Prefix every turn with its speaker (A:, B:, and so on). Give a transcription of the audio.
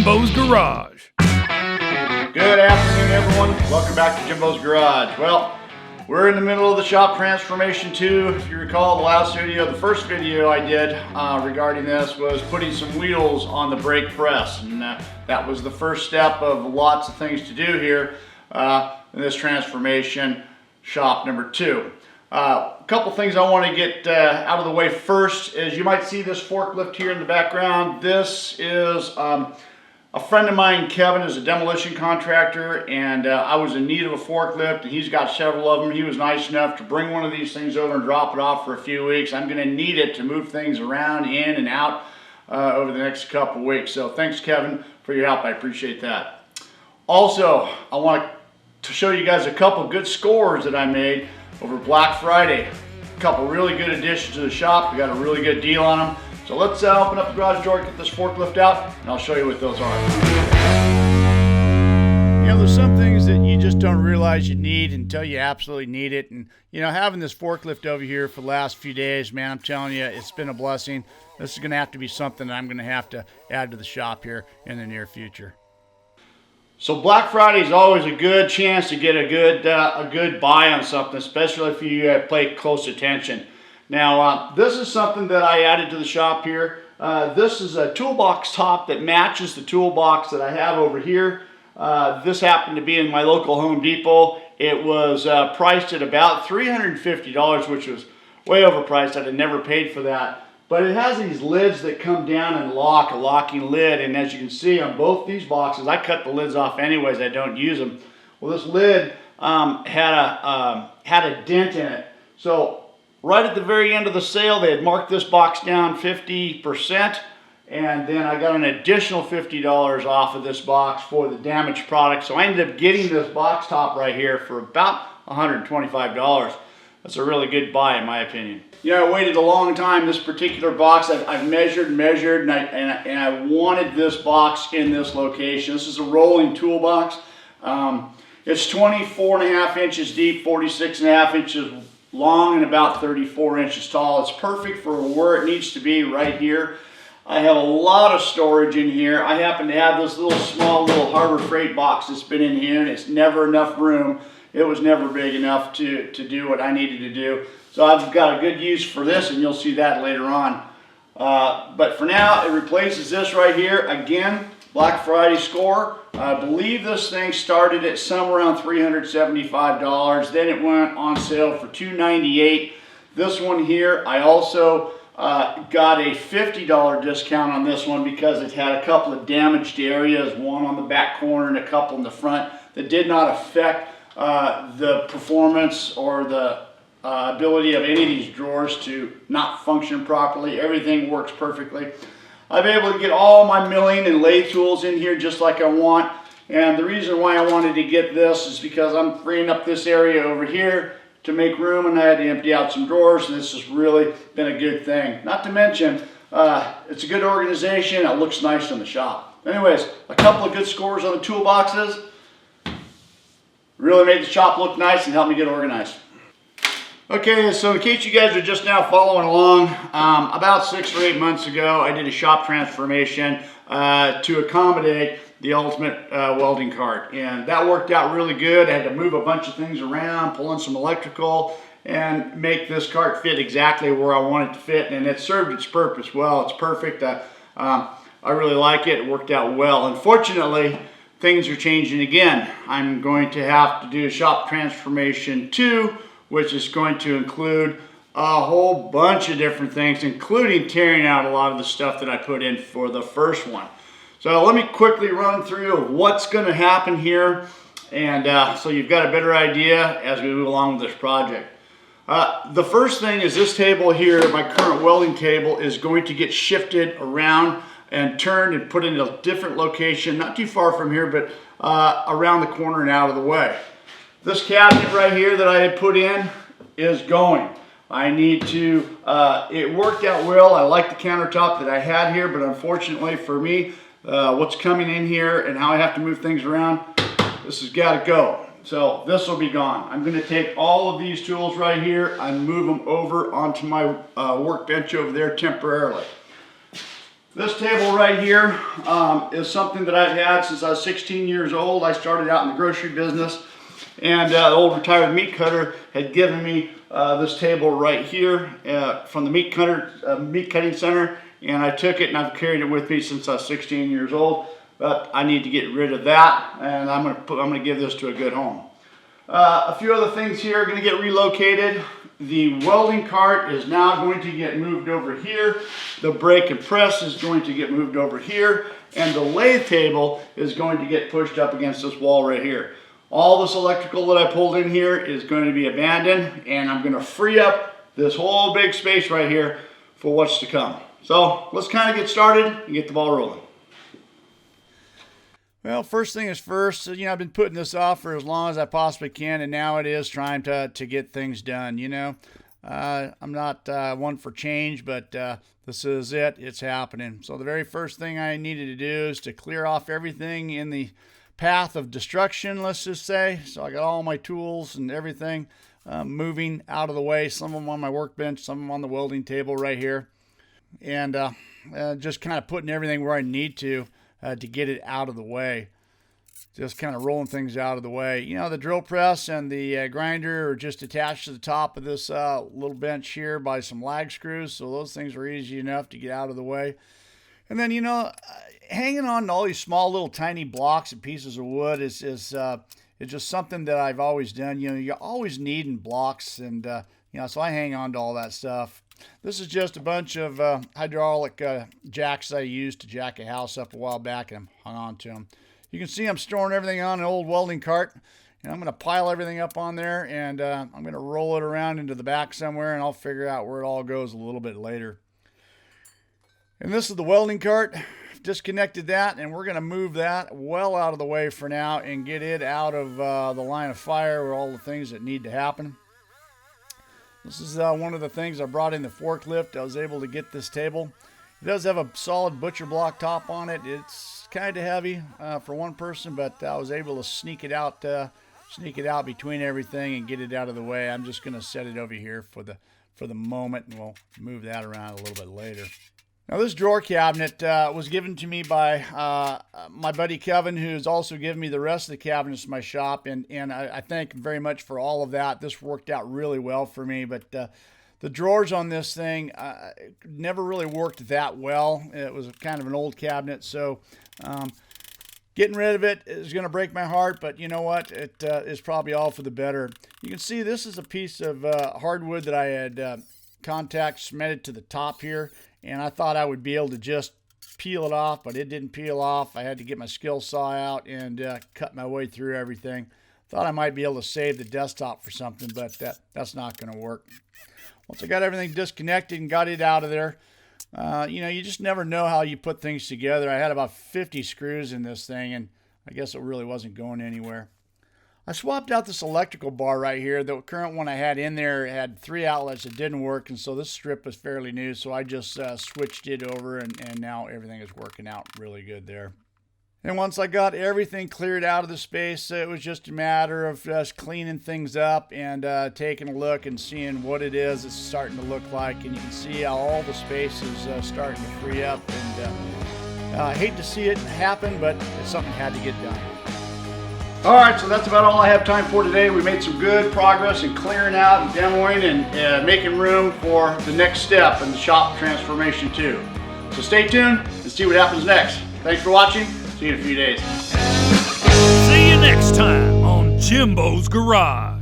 A: Jimbo's Garage.
B: Good afternoon, everyone. Welcome back to Jimbo's Garage. Well, we're in the middle of the shop transformation too. If you recall the last video, the first video I did regarding this was putting some wheels on the brake press. And that was the first step of lots of things to do here in this transformation shop number 2. A couple things I want to get out of the way first is you might see this forklift here in the background. This is a friend of mine, Kevin, is a demolition contractor, and I was in need of a forklift, and he's got several of them. He was nice enough to bring one of these things over and drop it off for a few weeks. I'm going to need it to move things around, in and out over the next couple weeks. So thanks, Kevin, for your help. I appreciate that. Also, I want to show you guys a couple good scores that I made over Black Friday. A couple really good additions to the shop. We got a really good deal on them. So let's open up the garage door, get this forklift out, and I'll show you what those are. You know, there's some things that you just don't realize you need until you absolutely need it. And, you know, having this forklift over here for the last few days, man, I'm telling you, it's been a blessing. This is going to have to be something that I'm going to have to add to the shop here in the near future. So Black Friday is always a good chance to get a good buy on something, especially if you pay close attention. Now, this is something that I added to the shop here. This is a toolbox top that matches the toolbox that I have over here. This happened to be in my local Home Depot. It was priced at about $350, which was way overpriced. I'd have never paid for that. But it has these lids that come down and lock, a locking lid. And as you can see on both these boxes, I cut the lids off anyways. I don't use them. Well, this lid had a dent in it. So right at the very end of the sale, they had marked this box down 50%, and then I got an additional $50 off of this box for the damaged product. So I ended up getting this box top right here for about $125. That's a really good buy in my opinion. You know, I waited a long time. This particular box, I've measured, and I wanted this box in this location. This is a rolling toolbox. It's 24.5 inches deep, 46.5 inches long, and about 34 inches tall. It's perfect for where it needs to be right here. I have a lot of storage in here. I happen to have this small little Harbor Freight box that's been in here, and it's never enough room. It was never big enough to do what I needed to do. So I've got a good use for this, and you'll see that later on. But for now, it replaces this right here. Again, Black Friday score. I believe this thing started at somewhere around $375. Then it went on sale for $298. This one here, I also got a $50 discount on this one because it had a couple of damaged areas, one on the back corner and a couple in the front, that did not affect the performance or the ability of any of these drawers to not function properly. Everything works perfectly. I'm able to get all my milling and lathe tools in here just like I want. And the reason why I wanted to get this is because I'm freeing up this area over here to make room, and I had to empty out some drawers, and this has really been a good thing. Not to mention, it's a good organization. It looks nice in the shop. Anyways, a couple of good scores on the toolboxes. Really made the shop look nice and helped me get organized. Okay, so in case you guys are just now following along, about 6 or 8 months ago, I did a shop transformation to accommodate the ultimate welding cart, and that worked out really good. I had to move a bunch of things around, pull in some electrical, and make this cart fit exactly where I want it to fit, and it served its purpose well. It's perfect. I really like it. It worked out well. Unfortunately, things are changing again. I'm going to have to do a shop transformation 2, which is going to include a whole bunch of different things, including tearing out a lot of the stuff that I put in for the first one. So let me quickly run through what's going to happen here, and so you've got a better idea as we move along with this project. The first thing is this table here, my current welding table, is going to get shifted around and turned and put in a different location, not too far from here, but around the corner and out of the way. This cabinet right here that I had put in is going. I need to, it worked out well. I like the countertop that I had here, but unfortunately for me, what's coming in here and how I have to move things around, this has got to go. So this will be gone. I'm going to take all of these tools right here and move them over onto my workbench over there temporarily. This table right here is something that I've had since I was 16 years old. I started out in the grocery business, and the old retired meat cutter had given me this table right here from the meat cutting center, and I took it and I've carried it with me since I was 16 years old. But I need to get rid of that, and I'm gonna give this to a good home. A few other things here are going to get relocated. The welding cart is now going to get moved over here. The brake and press is going to get moved over here. And the lathe table is going to get pushed up against this wall right here. All this electrical that I pulled in here is going to be abandoned, and I'm going to free up this whole big space right here for what's to come. So let's kind of get started and get the ball rolling. Well, first thing is first, I've been putting this off for as long as I possibly can, and now it is time to get things done, I'm not one for change, but this is it. It's happening. So the very first thing I needed to do is to clear off everything in the path of destruction, let's just say. So I got all my tools and everything moving out of the way, some of them on my workbench, some of them on the welding table right here, and just kind of putting everything where I need to get it out of the way. Just kind of rolling things out of the way. The drill press and the grinder are just attached to the top of this little bench here by some lag screws, so those things are easy enough to get out of the way. And then, hanging on to all these small little tiny blocks and pieces of wood is just something that I've always done. You're always needing blocks, and so I hang on to all that stuff. This is just a bunch of hydraulic jacks I used to jack a house up a while back, and I'm hung on to them. You can see I'm storing everything on an old welding cart, and I'm going to pile everything up on there, and I'm going to roll it around into the back somewhere, and I'll figure out where it all goes a little bit later. And this is the welding cart. Disconnected that, and we're going to move that well out of the way for now and get it out of the line of fire with all the things that need to happen. This is one of the things I brought in the forklift. I was able to get this table. It does have a solid butcher block top on it. It's kind of heavy for one person, but I was able to sneak it out between everything and get it out of the way. I'm just going to set it over here for the moment, and we'll move that around a little bit later. Now, this drawer cabinet was given to me by my buddy Kevin, who's also given me the rest of the cabinets in my shop, and I thank him very much for all of that. This worked out really well for me, but the drawers on this thing never really worked that well. It was kind of an old cabinet, so getting rid of it is going to break my heart, but you know what? It is probably all for the better. You can see this is a piece of hardwood that I had contact cemented to the top here, and I thought I would be able to just peel it off, but it didn't peel off. I had to get my skill saw out and cut my way through everything. Thought I might be able to save the desktop for something, but that's not going to work. Once I got everything disconnected and got it out of there, you just never know how you put things together. I had about 50 screws in this thing, and I guess it really wasn't going anywhere. I swapped out this electrical bar right here. The current one I had in there had 3 outlets that didn't work, and so this strip was fairly new, so I just switched it over, and now everything is working out really good there. And once I got everything cleared out of the space, it was just a matter of just cleaning things up and taking a look and seeing what it is it's starting to look like. And you can see how all the space is starting to free up. And I hate to see it happen, but it's something that had to get done. All right, so that's about all I have time for today. We made some good progress in clearing out and demoing and making room for the next step in the shop transformation too. So stay tuned and see what happens next. Thanks for watching. See you in a few days.
A: See you next time on Jimbo's Garage.